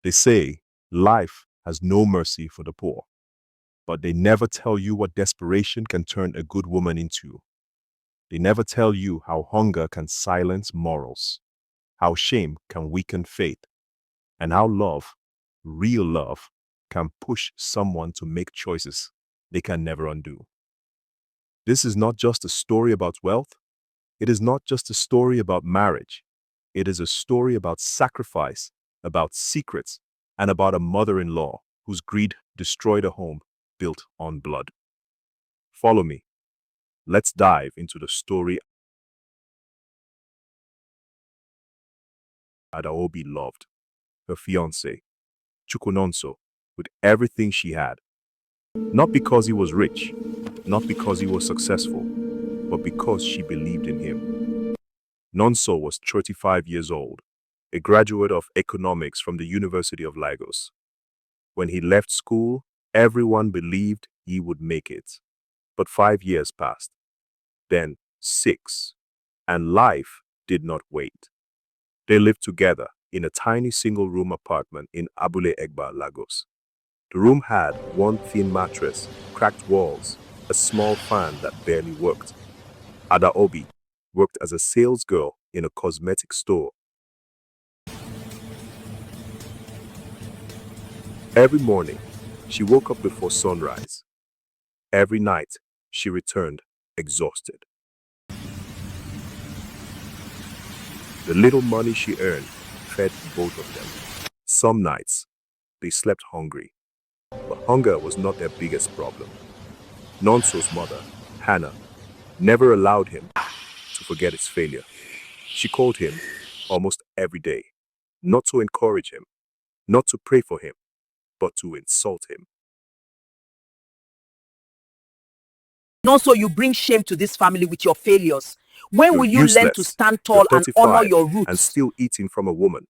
They say life has no mercy for the poor, but they never tell you what desperation can turn a good woman into. They never tell you how hunger can silence morals, how shame can weaken faith, and how love, real love, can push someone to make choices they can never undo. This is not just a story about wealth. It is not just a story about marriage. It is a story about sacrifice, about secrets, and about a mother-in-law whose greed destroyed a home built on blood. Follow me. Let's dive into the story Adaobi loved, her fiancé, Chukwunonso, with everything she had. Not because he was rich, not because he was successful, but because she believed in him. Nonso was 35 years old, a graduate of economics from the University of Lagos. When he left school, everyone believed he would make it. But 5 years passed, then 6, and life did not wait. They lived together in a tiny single-room apartment in Abule Egba, Lagos. The room had one thin mattress, cracked walls, a small fan that barely worked. Adaobi worked as a salesgirl in a cosmetic store. Every morning, she woke up before sunrise. Every night, she returned exhausted. The little money she earned fed both of them. Some nights, they slept hungry, but hunger was not their biggest problem. Nonso's mother, Hannah, never allowed him to forget his failure. She called him almost every day, not to encourage him, not to pray for him, but to insult him. Also, you bring shame to this family with your failures. When You're will you learn to useless. stand You're tall and honor 35 your and roots? still eating from a woman.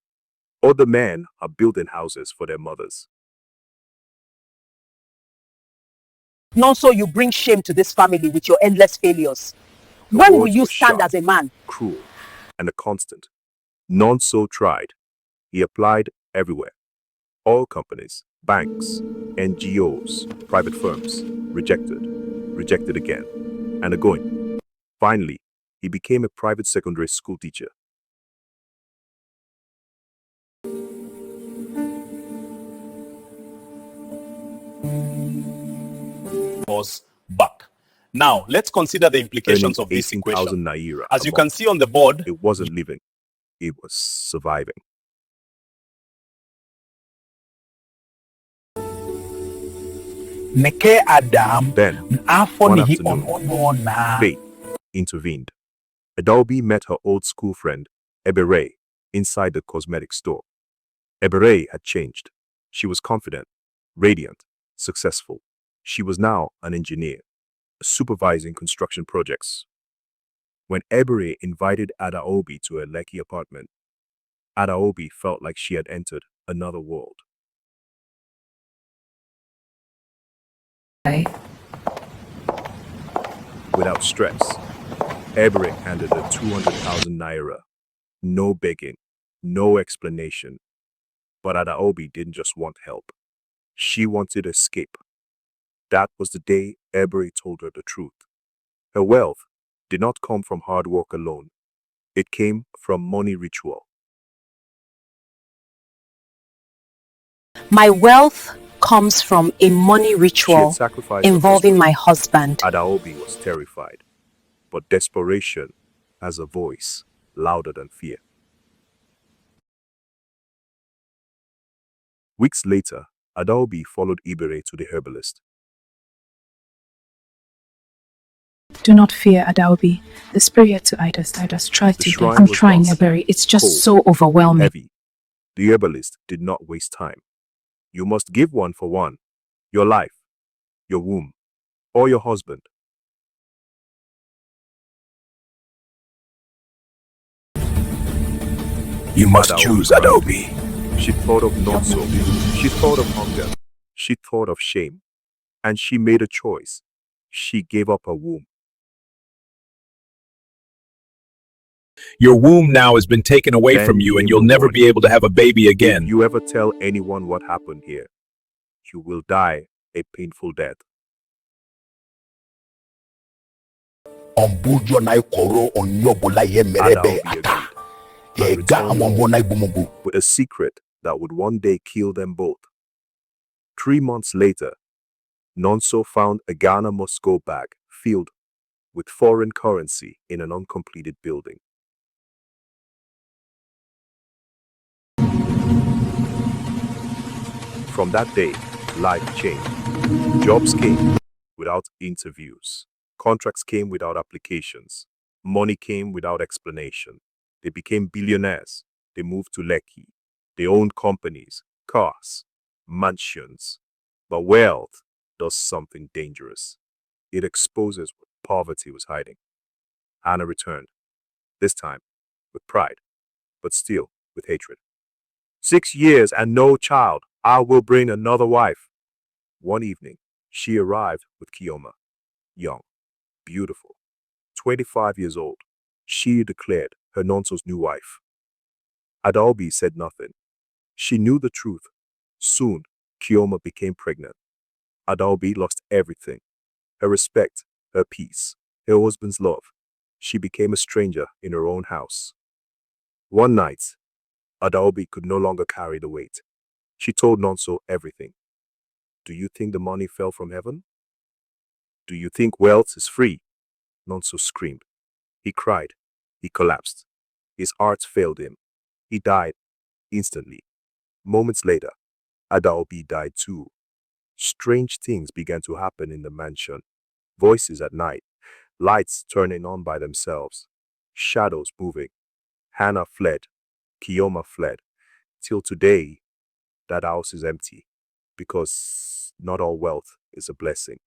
Other men are building houses for their mothers. Also, you bring shame to this family with your endless failures. Her When will words you were stand sharp, as a man? cruel, and a constant. Nonso tried. He applied everywhere. Oil companies, banks, NGOs, private firms, rejected, rejected again, and again. Finally, he became a private secondary school teacher. Us back. Now, let's consider the Earning implications of this 18,000 equation. naira As a you can month. see on the board, It wasn't living, it was surviving. Neke Adam Then, afọ one n'ihi afternoon, ọnụọnụ na fate intervened. Adaobi met her old school friend, Ebere, inside the cosmetic store. Ebere had changed. She was confident, radiant, successful. She was now an engineer, supervising construction projects. When Ebere invited Adaobi to her Lekki apartment, Adaobi felt like she had entered another world. Without stress, Ebere handed her 200,000 naira. No begging, no explanation. But Adaobi didn't just want help. She wanted escape. That was the day Ebere told her the truth. Her wealth did not come from hard work alone. It came from money ritual. My wealth comes from a money She had ritual sacrificed her involving husband. my husband. Adaobi was terrified. But desperation has a voice louder than fear. Weeks later, Adaobi followed Ibere to the herbalist. Do not fear, Adaobi. The spiritualitis tried The to shrine death. I'm was trying, dark, Eberi. It's just cold, so overwhelming. heavy. The herbalist did not waste time. You must give one for one. Your life, your womb, or your husband. You must Adaobi choose cried. Adobe. She thought of Nonso. She thought of hunger. She thought of shame. And she made a choice. She gave up her womb. Your womb now has been taken away Then from you and came you'll the never warning. be able to have a baby If again. you ever tell anyone what happened here, you will die a painful death. Adaobi agreed, and returned home with a secret that would one day kill them both. 3 months later, Nonso found a Ghana must-go bag filled with foreign currency in an uncompleted building. From that day, life changed. Jobs came without interviews. Contracts came without applications. Money came without explanation. They became billionaires. They moved to Lekki. They owned companies, cars, mansions. But wealth does something dangerous. It exposes what poverty was hiding. Anna returned, this time with pride, but still with hatred. 6 years and no child. I will bring another wife. One evening, she arrived with Kioma, young, beautiful, 25 years old. She declared her Nonso's new wife. Adaobi said nothing. She knew the truth. Soon, Kioma became pregnant. Adaobi lost everything. Her respect, her peace, her husband's love. She became a stranger in her own house. One night, Adaobi could no longer carry the weight. She told Nonso everything. Do you think the money fell from heaven? Do you think wealth is free? Nonso screamed. He cried. He collapsed. His heart failed him. He died instantly. Moments later, Adaobi died too. Strange things began to happen in the mansion. Voices at night, lights turning on by themselves, shadows moving. Hannah fled. Kioma fled. Till today, that house is empty because not all wealth is a blessing.